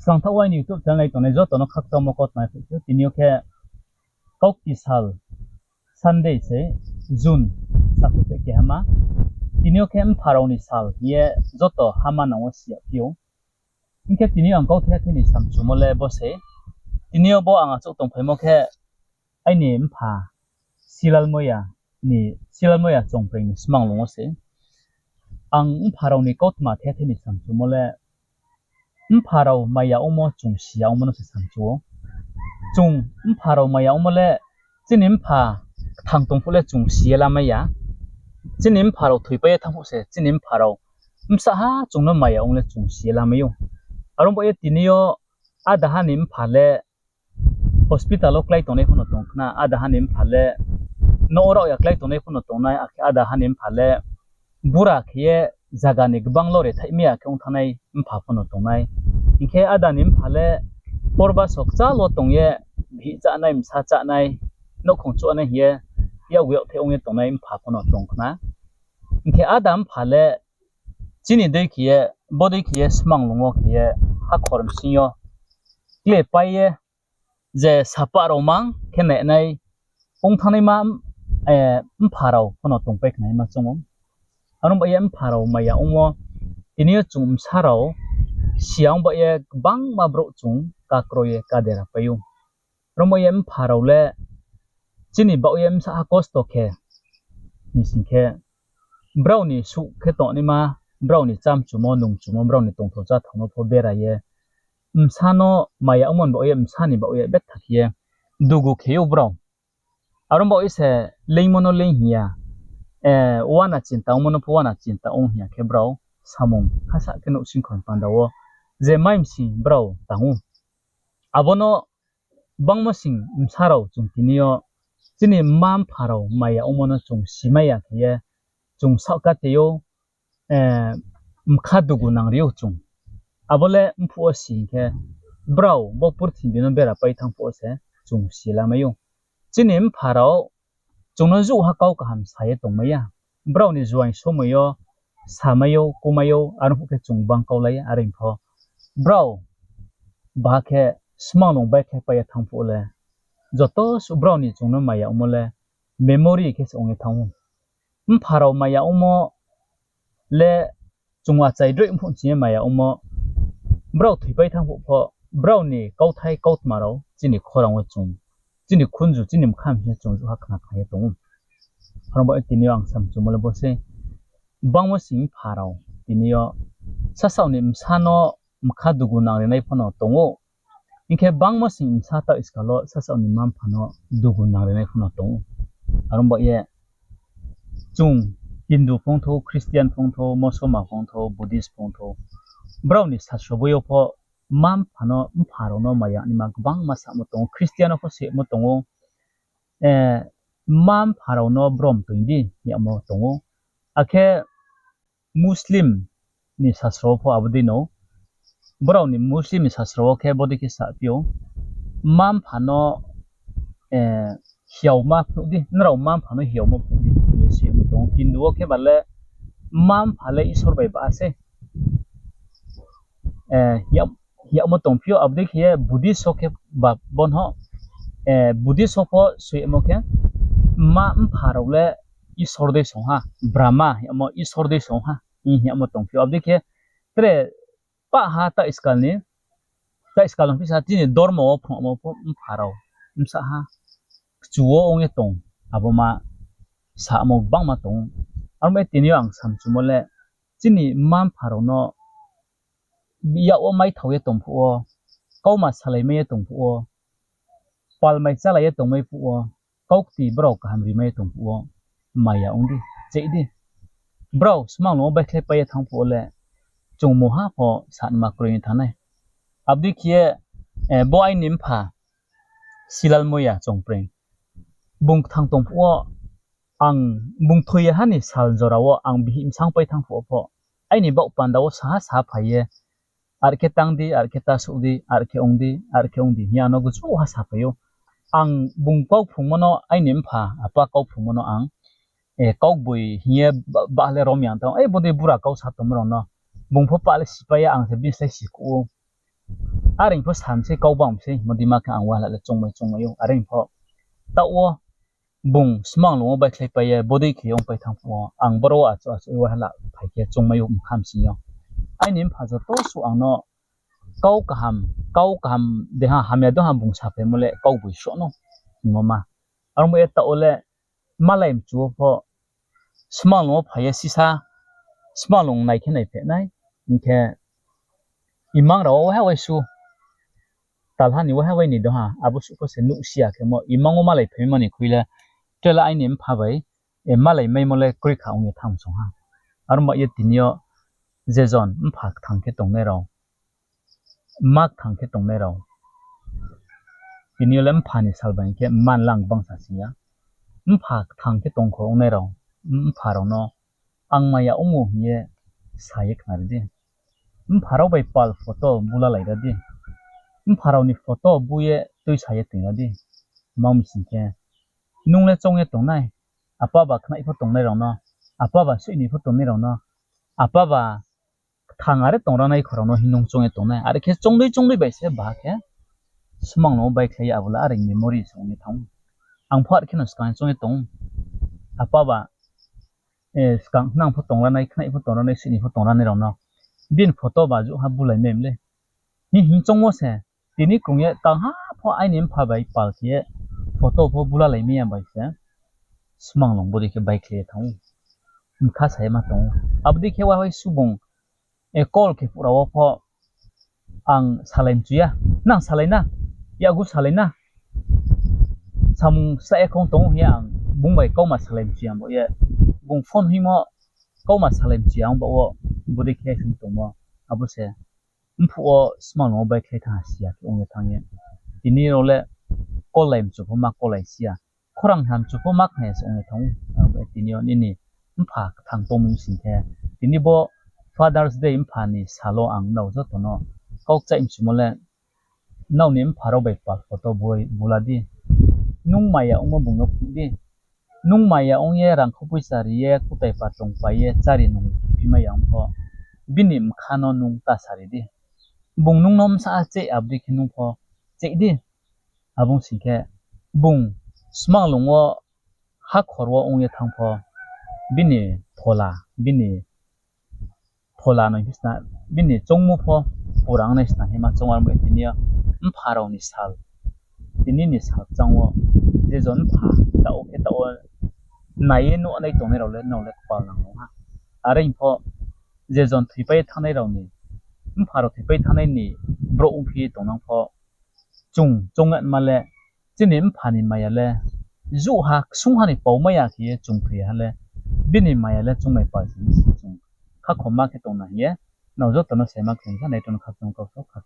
sang thawai ni YouTube channel to ne zo to no khak to mo kot mai phu tinio khe kok ki sal Sunday se June sakute ke hama tinio khe pharau ni sal ye zo to hama na wo sia pio inke tinio ang kau the ni sam chumole bo se tinio bo anga chu tong phaimo khe ai ni pha silal moya chongpring smang longo se ang pharau ni kot ma the ni sam chumole pharau maya omo chung sia omo no se sam chu chung pharau maya omo le chinim pha thang tong phule chung sia la maya chinim pharau thui pa thang se chinim pharau sa ha chung no maya ong le chung sia la mayo arom bo ye tinio adaha nim phale hospital ok lai tone phono tongna adaha nim phale no oro yak lai tone phono tongnai adaha nim phale bura khie jaga ni gbang lore thaimi akong thanai pha phono tongnai inke ada nim phale porba sokcha lo tongye bhi cha nai msa cha nai no khongchu ana hie ya wi the ong tongnai pha phono tongkhna inke adam phale chini de khie body khie smang longo khie ha khorm sinyo kle paiye je sapa romang khene nai ong thanai ma pharau phono tongpai khnai ma chungom anum ba yam pharau maya ongmo tinio chung sarau siang ba ye bang ma bro chung ka kroye ka dera payu romo yam pharau le chini ba yam sa costo khe ni singkhe brownie su khe to ni ma brownie cham chumo nung chumo brownie tong tho cha thono pho bera ye msano maya omon ba yam sani ba ye bet thakye dugu kheu brown arom ba ise leimono lehia wana cinta mono po wana cinta ong hia ke brau samung khasa ke no sing khon pandawo je maim si brau tangu abono bangmo sing msarau chungtinio chini mam pharau maya omono chung simaya ke chung sakka teo mkhadugu nangriu chung abole mpu si ke brau bo purthi bino bera pai thang po se chung silamayo chini pharau chungno zu ha kau ka ham saye tongmaya browni juai somoyo samayo kumayo anu ke chungbang kau lai aring pho brow ba khe smang ba khe pa ya thang pho le joto su browni chungno maya omole memory ke songe thang pharau maya omo le chungwa chai droi phu chi maya omo brow thui pai thang pho browni kau thai kau maro chini khorang chung chini khunju chini mkham he chung ju hakna khaye tong harba tinio ang sam chumole bose bangmo sing pharau tinio sasauni msano mkha dugu nangre nai phono tongo inke bangmo sing msata iskalo sasauni mam phano dugu nangre nai phono tongo harba ye chung hindu phongtho christian phongtho mosoma phongtho buddhist phongtho browni sasoboyo pho mam phano pharau no maya ni ma bang masa mo tong christiano pho se mo tongo mam pharau no brom toindi ya mo tongo akhe muslim ni sasro pho abdino brau ni muslim ni sasro khe bodi ki sa pio mam phano hiauma phudi nrau mam phano hiauma phudi ye se mo tong hindu khe bale mam phale isor bai ba ase ya mo tong pio abdi khie buddhist ke ba bon ho buddhist pho sui mo khe ma pharau le isor de songha brahma ya mo isor de songha ya mo tong pio abdi khe tre pa ha ta iskal ng pisa tini dormo mo pharau msa ha chuo onge tong aboma sa mo bang ma tong arme tinio ang sam chumole chini mam pharau no ya o mai thawe tong phu kau ma salai me tong phu pal mai chala ye tong mai phu kau ti bro ka hamri mai tong phu maya ongdi cheidi bro smang lo ba khle pa ye thang phu le chung mo ha pho san ma kroin thanai abdi khie bo ai nim pha silal moya chongpreng bung thang tong phu ang bung thoya hani sal jorawo ang bihim sang pai thang phu ai ni ba pandawo sa phaye arke tangdi arke ta sudi arke ongdi hiano gu chu ha sapayo ang bungpau phungmono ainim pha apa kau phungmono ang kau bui hie ba le rom yang tang bode bura kau sa tomro no bungpho pa le sipaya ang se bisai siku aring pho sam se kau bang se modima ka angwa la chongmai yo aring pho tawo bung smang lo ba khlai pa ye body ki yong pai thang pho ang baro a chu wa hala phai ke chongmai yo kham si yo ai nim pha zo to su ang no kau kaham de ha hamya do ha bung sa pe mole kau bui sho no ngoma ar mo eta ole malaim chu pho smang lo phai si sa smang long nai ke nai pe nai nke imang ro ha wai su talha ni wa ha wai ni do ha abu su ko se nu sia ke mo imang ma lai phe mo ni khuile tela ai nim pha bai e ma lai mai mo le kri kha ong tham so ha ar mo ye tinyo je zon phak thang ke tong ne ro mak thang ke tong ne ro tinyo lem phani sal ban ke man lang bang sa sia phak thang ke tong kho ong ne ro pha ro no ang ma ya omu ye sai khnar di pharo bai pal photo bula lai ra di pharo ni photo buye tui sai te ra di mam sin ke nung le chong ye tong nai apa ba khnai pho tong nai ro no apa ba sui ni pho tong nai ro no apa ba thang are tong ra nai khoro no hinung chong ye tong nai are khe chong dei bai se ba ke smang no bai khlai abula are memory song ni thong ang phat khe no skan chong ye tong apa ba skang nang pho tong ra nai khnai pho tong ra nai sui ni pho tong ra nai ro no bin photo ba ju ha bulai mem le ni hin chong mo se tini kung ye tang ha pho ai nim pha bai pal ke photo pho bula lai me ya bai se smang long bodi ke bai khle thong kha sai ma tong abdi ke wa hoi subong e call ke pura wa pho ang salaim chu ya nang salai na ya gu salai na sam sa e khong tong ya ang bung bai ko ma salaim chu ya bo ye bung phone hi mo ko ma salaim chu ya bo wo bodi ke sum tong mo abu se mpho smang long bai khle tha sia ke ong ye thang ye tini ro le ko laim chu pho ma ko lai sia khorang ham chu pho mak he song ye thong ba tini on ni mpha thang to mu sin the tini bo Father's Day mpha ni salo ang no zo to no kok cha im chu mo le nau nim pharo bai pa photo boy buladi nung maya ong mo bung no di nung maya ong ye rang khopui sari ye kutai pa tong pa ye chari nung ki ma yang pho binim khano nung ta sari di bung nung nom sa che abdi khinung pho che di abung sikhe bung smang lungo ha khorwa ong ye thang pho bini thola no hisna bini chongmu pho purang na hisna hema chongar mo tinia pharo ni sal tini ni sal changwo je jon pha ta o ke ta o nai no nai tong ne ro le no le pa nang ha are pho je jon thipai thanai ro ni pharo thipai thanai ni bro ung phi tong nang pho chung an ma le chinim phani maya le zu ha sung ha ni pau maya ki chung thri ha le bini maya le chung mai pa chung kha khoma ke tong na ye no zo to no sema kheng sa nei ton kha chung ko so kha